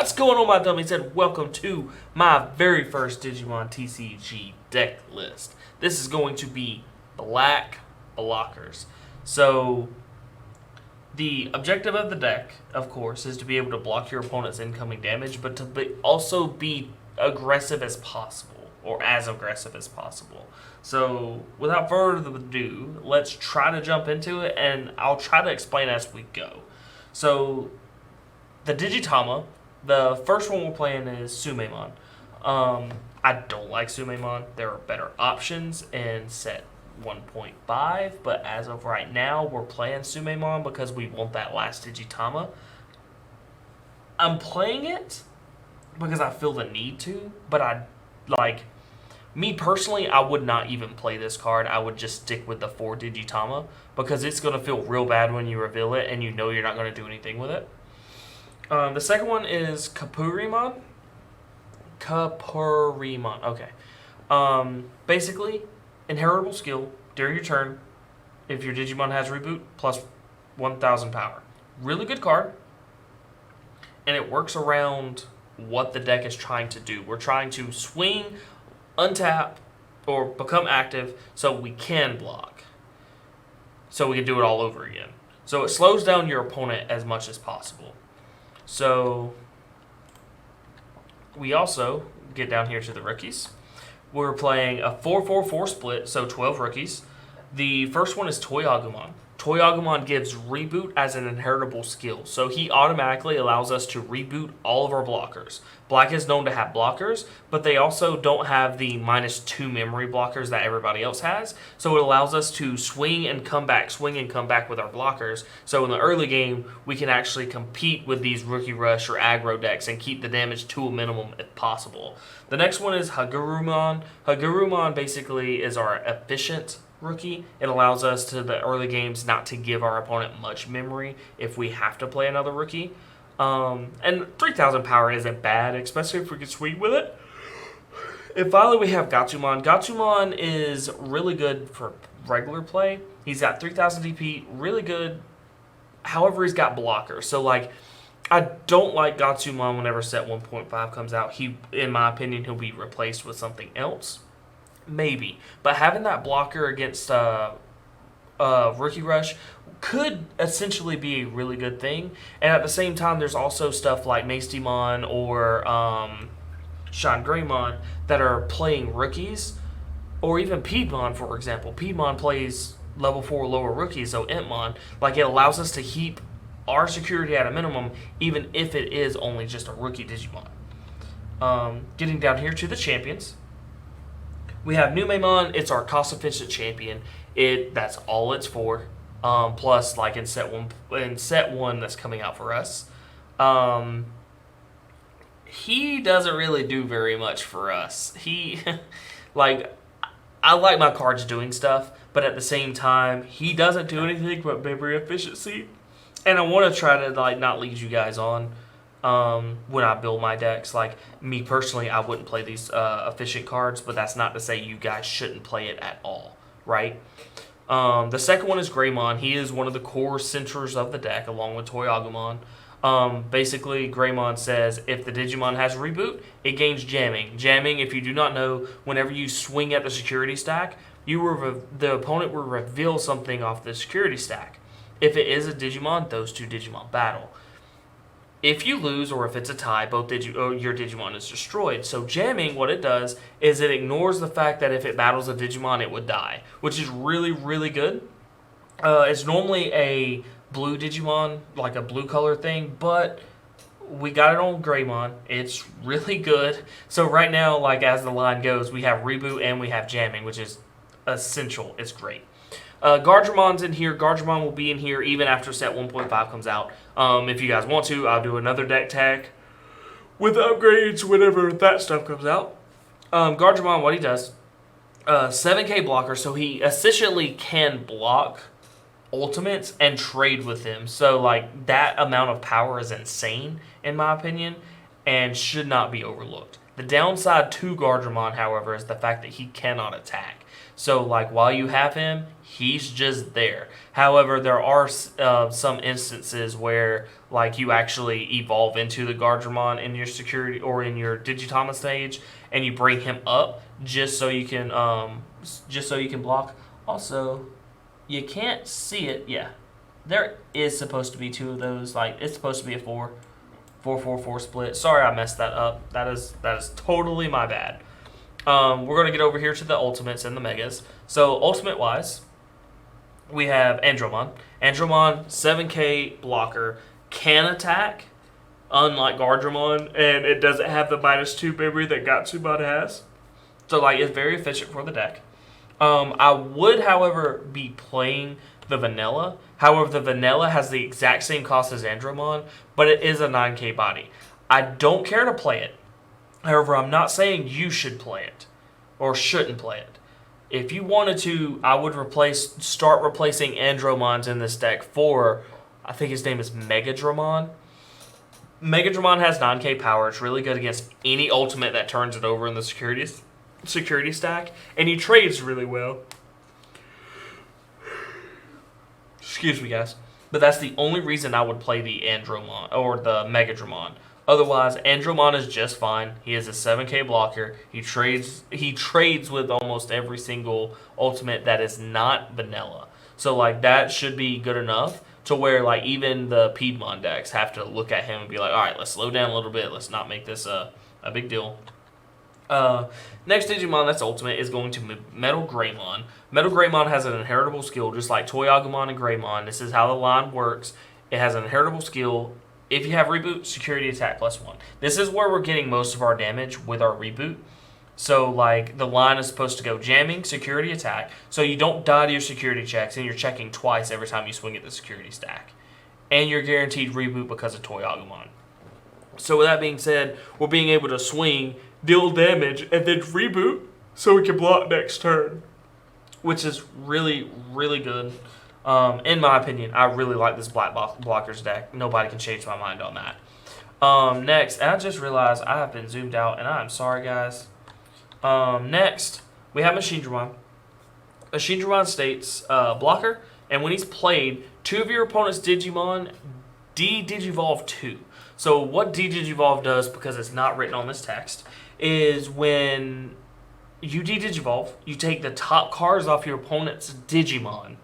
What's going on, my dummies, and welcome to my very first Digimon TCG deck list. This is going to be black blockers. So, the objective of the deck, of course, is to be able to block your opponent's incoming damage, but to also be aggressive as possible, or as aggressive as possible. So, without further ado, let's try to jump into it, and I'll try to explain as we go. So, the Digitama, the first one we're playing is Tsumemon. I don't like Tsumemon. There are better options in set 1.5, but as of right now, we're playing Tsumemon because we want that last Digitama. I'm playing it because I feel the need to, but me personally, I would not even play this card. I would just stick with the 4 Digitama because it's going to feel real bad when you reveal it and you know you're not going to do anything with it. The second one is Kapurimon. Okay. Basically, inheritable skill during your turn. If your Digimon has reboot, plus 1,000 power. Really good card. And it works around what the deck is trying to do. We're trying to swing, untap, or become active so we can block. So we can do it all over again. So it slows down your opponent as much as possible. So, we also get down here to the rookies. We're playing a 4-4-4 split, so 12 rookies. The first one is ToyAgumon. ToyAgumon gives reboot as an inheritable skill, so he automatically allows us to reboot all of our blockers. Black is known to have blockers, but they also don't have the -2 memory blockers that everybody else has, so it allows us to swing and come back with our blockers. So in the early game, we can actually compete with these Rookie Rush or aggro decks and keep the damage to a minimum if possible. The next one is Hagurumon. Hagurumon basically is our efficient rookie. It allows us to the early games not to give our opponent much memory if we have to play another rookie. And 3,000 power isn't bad, especially if we can swing with it. And finally, we have Gotsumon. Gotsumon is really good for regular play. He's got 3,000 DP, really good. However, he's got blockers. So, I don't like Gotsumon whenever set 1.5 comes out. In my opinion, he'll be replaced with something else. Maybe. But having that blocker against Rookie Rush could essentially be a really good thing. And at the same time, there's also stuff like Machinedramon or Greymon that are playing rookies. Or even Piedmon, for example. Piedmon plays level 4 lower rookies, so Entmon. It allows us to keep our security at a minimum, even if it is only just a rookie Digimon. Getting down here to the champions. We have Numemon. It's our cost-efficient champion. That's all it's for. Plus, in set one that's coming out for us, he doesn't really do very much for us. I like my cards doing stuff, but at the same time, he doesn't do anything but memory efficiency. And I want to try to not lead you guys on. When I build my decks. Me personally, I wouldn't play these efficient cards, but that's not to say you guys shouldn't play it at all, right? The second one is Greymon. He is one of the core centers of the deck, along with ToyAgumon. Basically, Greymon says if the Digimon has a reboot, it gains jamming. Jamming, if you do not know, whenever you swing at the security stack, the opponent will reveal something off the security stack. If it is a Digimon, those two Digimon battle. If you lose or if it's a tie, your Digimon is destroyed. So jamming, what it does is it ignores the fact that if it battles a Digimon, it would die, which is really, really good. It's normally a blue Digimon, a blue color thing, but we got it on Greymon. It's really good. So right now, as the line goes, we have reboot and we have jamming, which is essential. It's great. Guardromon's in here. Guardromon will be in here even after set 1.5 comes out. If you guys want to, I'll do another deck tag with upgrades whenever that stuff comes out. Guardromon, what he does, 7k blocker, so he essentially can block ultimates and trade with them. So, that amount of power is insane, in my opinion, and should not be overlooked. The downside to Guardromon, however, is the fact that he cannot attack. So like while you have him, he's just there. However, there are some instances where like you actually evolve into the Guardromon in your security or in your Digitama stage, and you bring him up just so you can block. Also, you can't see it. Yeah, there is supposed to be two of those. Like it's supposed to be a 4-4-4 split. Sorry, I messed that up. That is totally my bad. We're gonna get over here to the ultimates and the megas. So ultimate wise, we have Andromon. Andromon 7K blocker, can attack, unlike Guardromon, and it doesn't have the -2 memory that Gotsumon has. So like it's very efficient for the deck. I would, however, be playing the vanilla. However, the vanilla has the exact same cost as Andromon, but it is a 9K body. I don't care to play it. However, I'm not saying you should play it or shouldn't play it. If you wanted to, I would start replacing Andromons in this deck for, I think his name is Megadramon. Megadramon has 9K power. It's really good against any ultimate that turns it over in the security stack, and he trades really well. Excuse me, guys. But that's the only reason I would play the Andromon or the Megadramon. Otherwise, Andromon is just fine. He is a 7K blocker. He trades with almost every single ultimate that is not vanilla. So like that should be good enough to where like even the Piedmon decks have to look at him and be like, all right, let's slow down a little bit. Let's not make this a big deal. Next Digimon that's ultimate is going to MetalGreymon. MetalGreymon has an inheritable skill just like ToyAgumon and Greymon. This is how the line works. It has an inheritable skill. If you have reboot, security attack +1. This is where we're getting most of our damage with our reboot. So like the line is supposed to go jamming, security attack. So you don't die to your security checks and you're checking twice every time you swing at the security stack. And you're guaranteed reboot because of ToyAgumon. So with that being said, we're being able to swing, deal damage, and then reboot so we can block next turn. Which is really, really good. In my opinion, I really like this Black Blockers deck. Nobody can change my mind on that. Next, and I just realized I have been zoomed out, and I'm sorry, guys. Next, we have Machinedramon. Machinedramon states blocker, and when he's played, 2 of your opponent's Digimon de-Digivolve 2. So what de-Digivolve does, because it's not written on this text, is when you de-Digivolve, you take the top cards off your opponent's Digimon.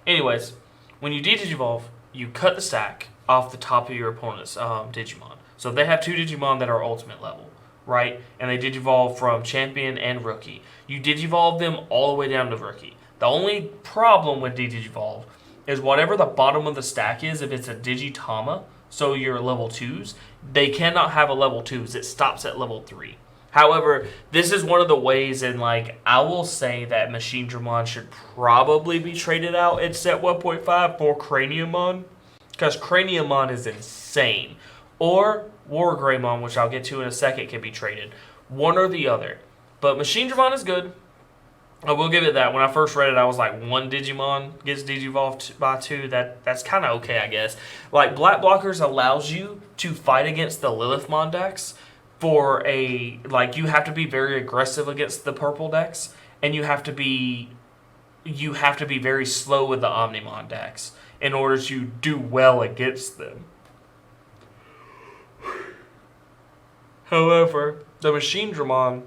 Anyways, when you de-Digivolve, you cut the stack off the top of your opponent's Digimon. So if they have 2 Digimon that are ultimate level, right? And they Digivolve from Champion and Rookie. You Digivolve them all the way down to Rookie. The only problem with de-Digivolve is whatever the bottom of the stack is, if it's a Digitama, so your level 2s, they cannot have a level 2s. It stops at level 3. However, this is one of the ways, and like I will say that Machinedramon should probably be traded out at set 1.5 for Craniumon, because Craniumon is insane. Or WarGreymon, which I'll get to in a second, can be traded. One or the other. But Machinedramon is good. I will give it that. When I first read it, I was like, 1 Digimon gets Digivolved by 2. That's kind of okay, I guess. Like, Black Blockers allows you to fight against the Lilithmon decks for a, like, you have to be very aggressive against the purple decks, and you have to be very slow with the Omnimon decks in order to do well against them. However, the Machinedramon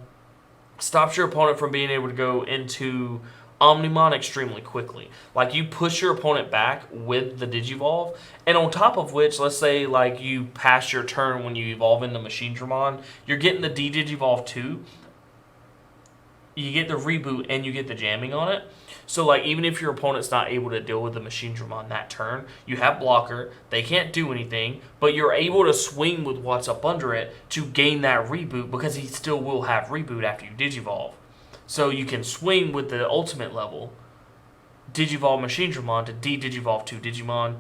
stops your opponent from being able to go into Omnimon extremely quickly. Like, you push your opponent back with the Digivolve, and on top of which, let's say like you pass your turn when you evolve into Machinedramon, you're getting the de-Digivolve 2, you get the reboot, and you get the jamming on it. So like even if your opponent's not able to deal with the Machinedramon that turn, you have blocker, they can't do anything, but you're able to swing with what's up under it to gain that reboot, because he still will have reboot after you Digivolve. So you can swing with the ultimate level, Digivolve Machinedramon to de-Digivolve 2 Digimon,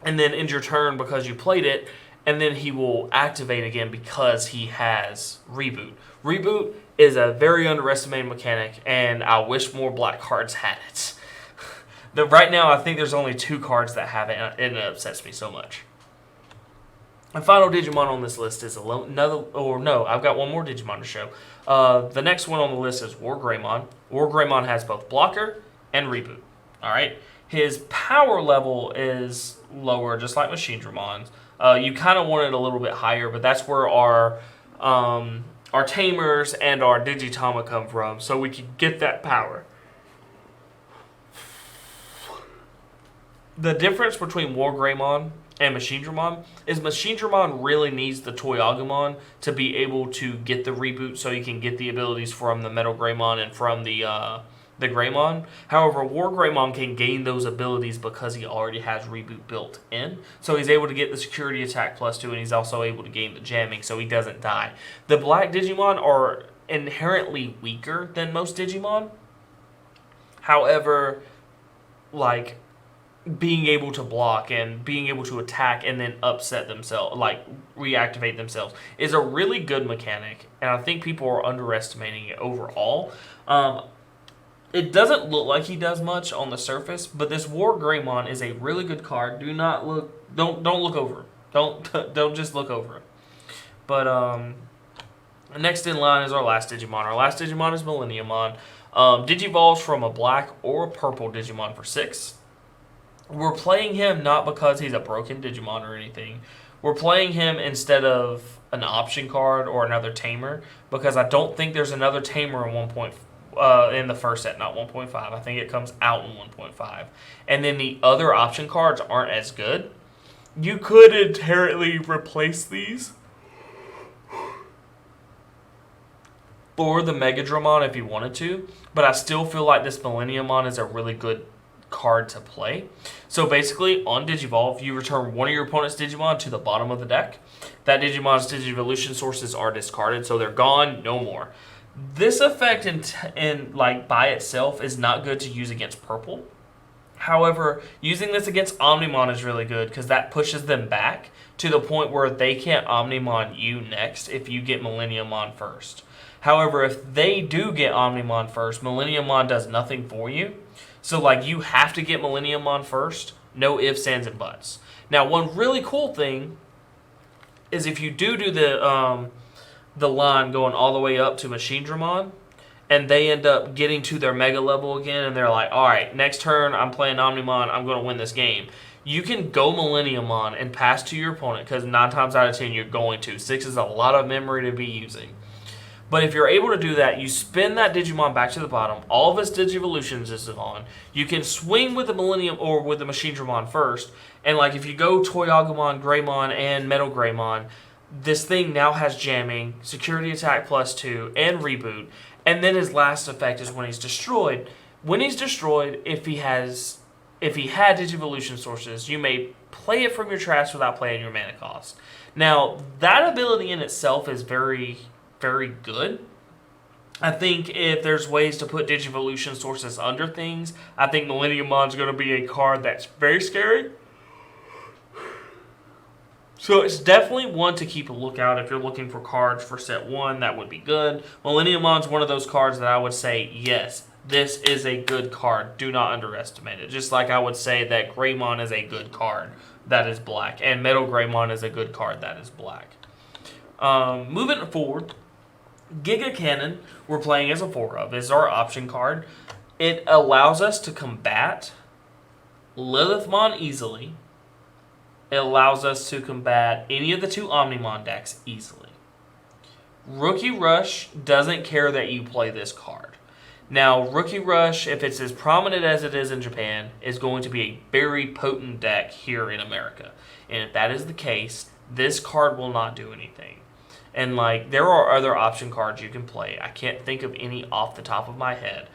and then end your turn because you played it, and then he will activate again because he has reboot. Reboot is a very underestimated mechanic, and I wish more black cards had it. Right now, I think there's only 2 cards that have it, and it upsets me so much. The final Digimon on this list is I've got one more Digimon to show. The next one on the list is WarGreymon. WarGreymon has both blocker and reboot. Alright? His power level is lower, just like Machinedramon. You kind of want it a little bit higher, but that's where our Tamers and our Digitama come from, so we can get that power. The difference between WarGreymon and Machinedramon is Machinedramon really needs the ToyAgumon to be able to get the reboot, so you can get the abilities from the MetalGreymon and from the Greymon. However, WarGreymon can gain those abilities because he already has reboot built in. So he's able to get the security attack +2, and he's also able to gain the jamming so he doesn't die. The black Digimon are inherently weaker than most Digimon. However, like, being able to block and being able to attack and then upset themselves, like reactivate themselves, is a really good mechanic, and I think people are underestimating it overall. It doesn't look like he does much on the surface, but this WarGreymon is a really good card. Don't look over him. Don't just look over him. But next in line is our last Digimon. Our last Digimon is Millenniummon. Digivolves from a black or a purple Digimon for 6. We're playing him not because he's a broken Digimon or anything. We're playing him instead of an option card or another Tamer, because I don't think there's another Tamer in in the first set, not 1.5. I think it comes out in 1.5. And then the other option cards aren't as good. You could inherently replace these or the Megadramon if you wanted to, but I still feel like this Millenniummon is a really good card to play. So basically, on Digivolve, you return one of your opponent's Digimon to the bottom of the deck. That Digimon's Digivolution sources are discarded, so they're gone, no more. This effect like by itself is not good to use against purple. However, using this against Omnimon is really good because that pushes them back to the point where they can't Omnimon you next if you get Millenniummon first. However, if they do get Omnimon first, Millenniummon does nothing for you. So, like, you have to get Millenniummon first. No ifs, ands, and buts. Now, one really cool thing is if you do the line going all the way up to Machinedramon, and they end up getting to their Mega level again, and they're like, all right, next turn, I'm playing Omnimon, I'm going to win this game. You can go Millenniummon and pass to your opponent, because 9 times out of 10, you're going to. 6 is a lot of memory to be using. But if you're able to do that, you spin that Digimon back to the bottom. All of its Digivolutions is on. You can swing with the Millennium or with the Machinedramon first. And like if you go ToyAgumon, Greymon, and MetalGreymon, this thing now has jamming, security attack +2, and reboot. And then his last effect is when he's destroyed. When he's destroyed, if he had Digivolution sources, you may play it from your trash without playing your mana cost. Now, that ability in itself is very, very good. I think if there's ways to put Digivolution sources under things, I think Millenniummon's going to be a card that's very scary. So it's definitely one to keep a lookout. If you're looking for cards for set 1, that would be good. Millenniummon's one of those cards that I would say, yes, this is a good card. Do not underestimate it. Just like I would say that Greymon is a good card that is black, and MetalGreymon is a good card that is black. Moving forward, Giga Cannon, we're playing as a 4 of, is our option card. It allows us to combat Lilithmon easily. It allows us to combat any of the 2 Omnimon decks easily. Rookie Rush doesn't care that you play this card. Now, Rookie Rush, if it's as prominent as it is in Japan, is going to be a very potent deck here in America. And if that is the case, this card will not do anything. And like, there are other option cards you can play. I can't think of any off the top of my head.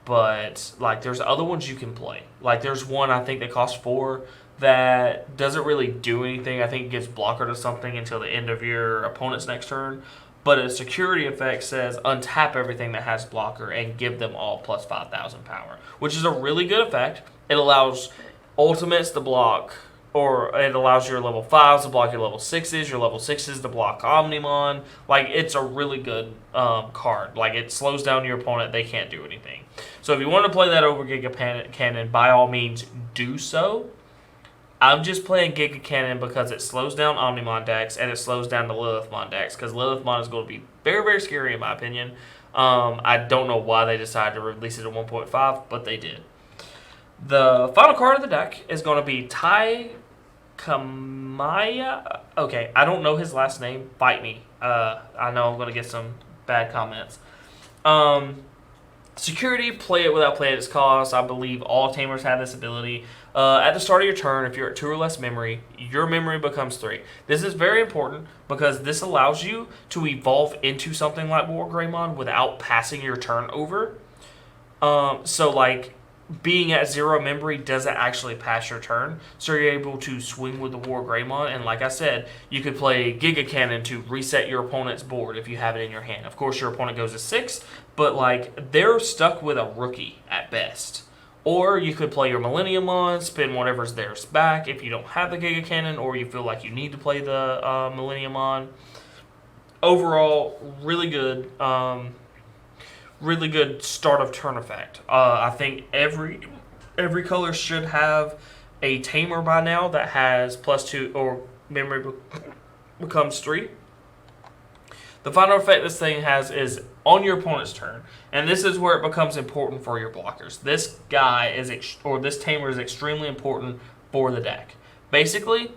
But like, there's other ones you can play. Like, there's one I think that costs 4 that doesn't really do anything. I think it gives blocker to something until the end of your opponent's next turn. But a security effect says untap everything that has blocker and give them all plus 5,000 power, which is a really good effect. It allows ultimates to block, or it allows your level 5s to block your level 6s, your level 6s to block Omnimon. Like, it's a really good card. Like, it slows down your opponent. They can't do anything. So if you want to play that over Giga Cannon, by all means, do so. I'm just playing Giga Cannon because it slows down Omnimon decks and it slows down the Lilithmon decks, because Lilithmon is going to be very, very scary in my opinion. I don't know why they decided to release it at 1.5, but they did. The final card of the deck is going to be Tai Kamiya. Okay, I don't know his last name. Fight me. I know I'm going to get some bad comments. Security, play it without play at its cost. I believe all Tamers have this ability. At the start of your turn, if you're at 2 or less memory, your memory becomes 3. This is very important because this allows you to evolve into something like WarGreymon without passing your turn over. So, like, being at 0 memory doesn't actually pass your turn, so you're able to swing with the WarGreymon, and like I said, you could play Giga Cannon to reset your opponent's board if you have it in your hand. Of course, your opponent goes to 6, but like they're stuck with a rookie at best. Or you could play your Millenniummon, spin whatever's theirs back if you don't have the Giga Cannon, or you feel like you need to play the Millenniummon. Overall, really good. Really good start of turn effect. I think every color should have a Tamer by now that has +2 or memory becomes 3. The final effect this thing has is on your opponent's turn, and this is where it becomes important for your blockers. This guy is this Tamer is extremely important for the deck. Basically,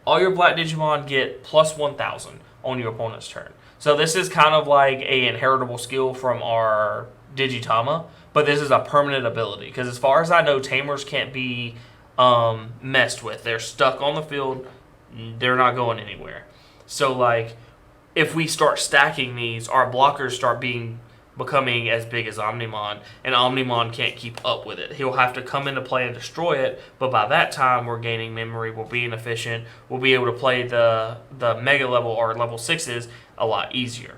all your black Digimon get +1000 on your opponent's turn. So this is kind of like a inheritable skill from our Digitama, but this is a permanent ability. Because as far as I know, Tamers can't be messed with. They're stuck on the field. They're not going anywhere. So like, if we start stacking these, our blockers start becoming as big as Omnimon, and Omnimon can't keep up with it. He'll have to come into play and destroy it, but by that time we're gaining memory, we're being efficient, we'll be able to play the mega level or level 6s a lot easier.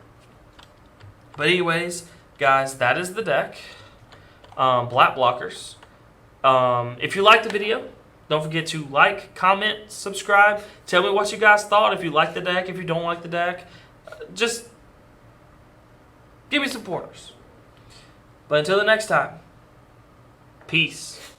But anyways, guys, that is the deck. Black blockers. If you liked the video, don't forget to like, comment, subscribe. Tell me what you guys thought, if you like the deck, if you don't like the deck. Just give me some pointers. But until the next time, peace.